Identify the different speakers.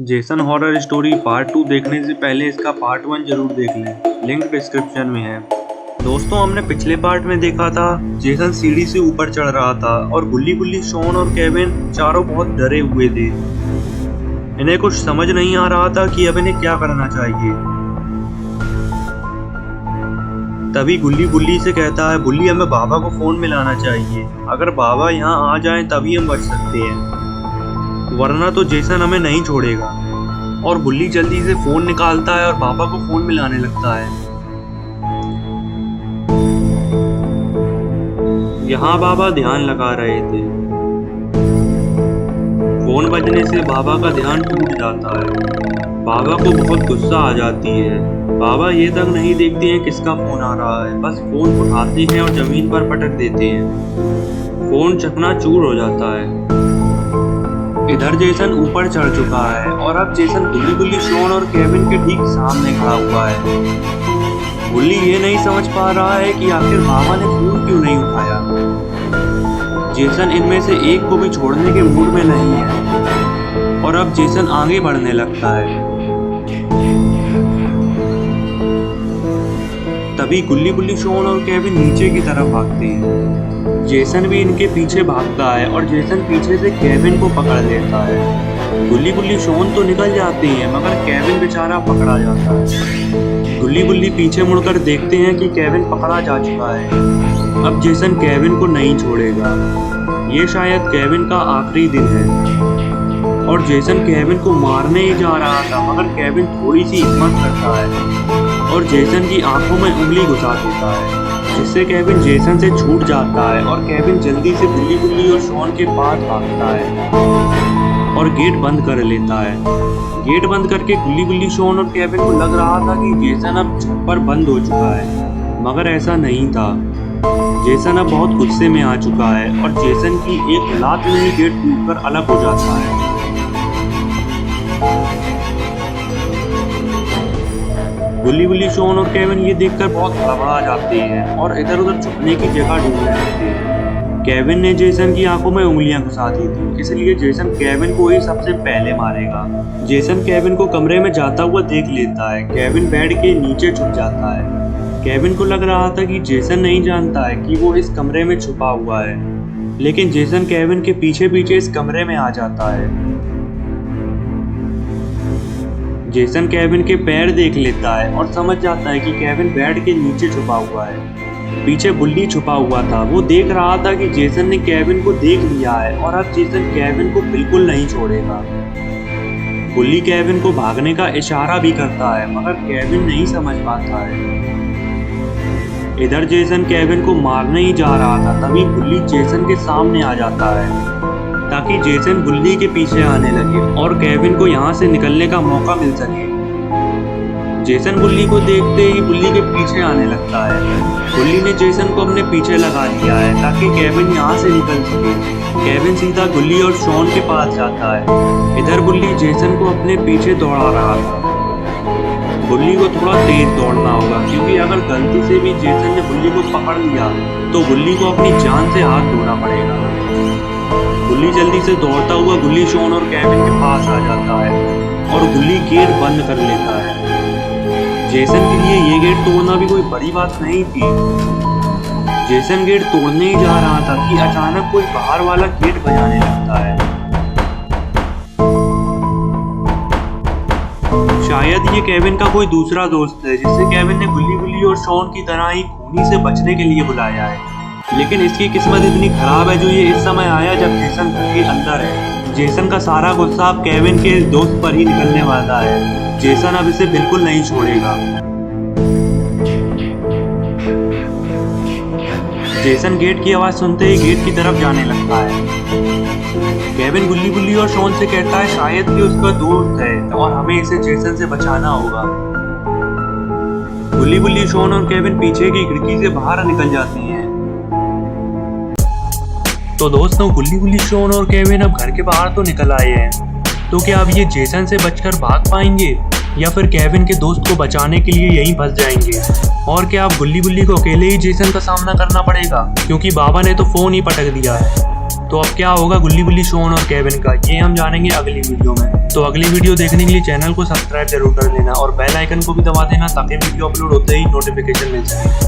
Speaker 1: Jason horror story part 2 देखने से पहले इसका पार्ट 1 जरूर देख लें, लिंक डिस्क्रिप्शन में है। दोस्तों, हमने पिछले पार्ट में देखा था जेसन सीढ़ी से ऊपर चढ़ रहा था और गुल्ली गुल्ली, शॉन और केविन चारों बहुत डरे हुए थे। इन्हें कुछ समझ नहीं आ रहा था कि अब इन्हें क्या करना चाहिए। तभी गुल्ली गुल्ली से कहता है, बुल्ली हमें बाबा को फोन मिलाना चाहिए। अगर बाबा यहाँ आ जाएं तभी हम बच सकते हैं, वरना तो जेसन हमें नहीं छोड़ेगा। और बुल्ली जल्दी से फोन निकालता है और बाबा को फोन मिलाने लगता है। यहाँ बाबा ध्यान लगा रहे थे। फोन बजने से बाबा का ध्यान टूट जाता है। बाबा को बहुत गुस्सा आ जाती है। बाबा ये तक नहीं देखते हैं किसका फोन आ रहा है, बस फोन उठाते हैं और जमीन पर पटक देते हैं। फोन चकनाचूर हो जाता है। इधर जेसन ऊपर चढ़ चुका है और अब जेसन गुल्ली गुल्ली, शॉन और केविन के ठीक सामने खड़ा हुआ है। गुल्ली ये नहीं समझ पा रहा है कि आखिर बाबा ने फोन क्यों नहीं उठाया। जेसन इनमें से एक को भी छोड़ने के मूड में नहीं है और अब जेसन आगे बढ़ने लगता है। तभी गुल्ली गुल्ली, शॉन और केविन नीचे की तरफ भागते हैं। जेसन भी इनके पीछे भागता है और जेसन पीछे से केविन को पकड़ लेता है। गुल्ली गुल्ली, शॉन तो निकल जाते हैं मगर केविन बेचारा पकड़ा जाता है। गुल्ली गुल्ली पीछे मुड़कर देखते हैं कि केविन पकड़ा जा चुका है। अब जेसन केविन को नहीं छोड़ेगा। ये शायद केविन का आखिरी दिन है और जेसन केविन को मारने ही जा रहा था मगर केविन थोड़ी सी हिम्मत करता है और जेसन की आंखों में उंगली घुसा देता है, जिससे केविन जेसन से छूट जाता है और केविन जल्दी से गुल्ली गुल्ली और शॉन के पास भागता है और गेट बंद कर लेता है। गेट बंद करके गुल्ली गुल्ली, शॉन और केविन को लग रहा था कि जेसन अब छत पर बंद हो चुका है, मगर ऐसा नहीं था। जेसन अब बहुत गुस्से में आ चुका है और जेसन की एक लात में ही गेट टूटकर अलग हो जाता है। गुल्ली गुल्ली, शॉन और केविन ये देखकर बहुत घबरा जाते हैं और इधर उधर छुपने की जगह ढूंढने लगते हैं। केविन ने जेसन की आंखों में उंगलियां घुसा दी थी, इसलिए जेसन केविन को ही सबसे पहले मारेगा। जेसन केविन को कमरे में जाता हुआ देख लेता है। केविन बेड के नीचे छुप जाता है। केविन को लग रहा था कि जेसन नहीं जानता है कि वो इस कमरे में छुपा हुआ है, लेकिन जेसन केविन के पीछे पीछे इस कमरे में आ जाता है। जेसन केविन के पैर देख लेता है और समझ जाता है कि केविन बेड के नीचे छुपा हुआ है। पीछे बुल्ली छुपा हुआ था। वो देख रहा था कि जेसन ने केविन को देख लिया है और अब जेसन केविन को बिल्कुल नहीं छोड़ेगा। बुल्ली केविन को भागने का इशारा भी करता है मगर केविन नहीं समझ पाता है। इधर जेसन केविन को मारने ही जा रहा था, तभी बुल्ली जेसन के सामने आ जाता है ताकि जेसन बुल्ली के पीछे आने लगे और केविन को यहाँ से निकलने का मौका मिल सके। जेसन बुल्ली को देखते ही बुल्ली के पीछे आने लगता है। बुल्ली ने जेसन को अपने पीछे लगा लिया है ताकि केविन यहाँ से निकल सके। केविन सीधा गुल्ली और शॉन के पास जाता है। इधर बुल्ली जेसन को अपने पीछे दौड़ा रहा था। बुल्ली को थोड़ा तेज दौड़ना होगा क्योंकि अगर गलती से भी जेसन ने बुल्ली को पकड़ लिया तो बुल्ली को अपनी जान से हाथ धोना पड़ेगा। गुल्ली जल्दी से दौड़ता हुआ गुल्ली, शॉन और केविन के पास आ जाता है और गुल्ली गेट बंद कर लेता है। जेसन के लिए ये गेट तोड़ना भी कोई बड़ी बात नहीं थी। जेसन गेट तोड़ने ही जा रहा था कि अचानक कोई बाहर वाला गेट बजाने लगता है। शायद ये केविन का कोई दूसरा दोस्त है जिसे केविन ने गुल्ली गुल्ली और शॉन की तरह ही खूनी से बचने के लिए बुलाया है। लेकिन इसकी किस्मत इतनी खराब है जो ये इस समय आया जब जेसन घर के अंदर है। जेसन का सारा गुस्सा अब केविन के दोस्त पर ही निकलने वाला है। जेसन अब इसे बिल्कुल नहीं छोड़ेगा। जेसन गेट की आवाज सुनते ही गेट की तरफ जाने लगता है। केविन गुल्ली गुल्ली और शॉन से कहता है शायद कि उसका दोस्त है और हमें इसे जेसन से बचाना होगा। गुल्ली गुल्ली, शॉन और केविन पीछे की खिड़की से बाहर निकल जाती हैं। तो दोस्तों, गुल्ली गुल्ली, शॉन और केविन अब घर के बाहर तो निकल आए हैं, तो क्या अब ये जेसन से बचकर भाग पाएंगे या फिर केविन के दोस्त को बचाने के लिए यहीं फंस जाएंगे? और क्या अब गुल्ली गुल्ली को अकेले ही जेसन का सामना करना पड़ेगा क्योंकि बाबा ने तो फोन ही पटक दिया है? तो अब क्या होगा गुल्ली बुल्ली, शॉन और केविन का, ये हम जानेंगे अगली वीडियो में। तो अगली वीडियो देखने के लिए चैनल को सब्सक्राइब जरूर कर लेना और बेल आइकन को भी दबा देना ताकि वीडियो अपलोड होते ही नोटिफिकेशन मिल जाए।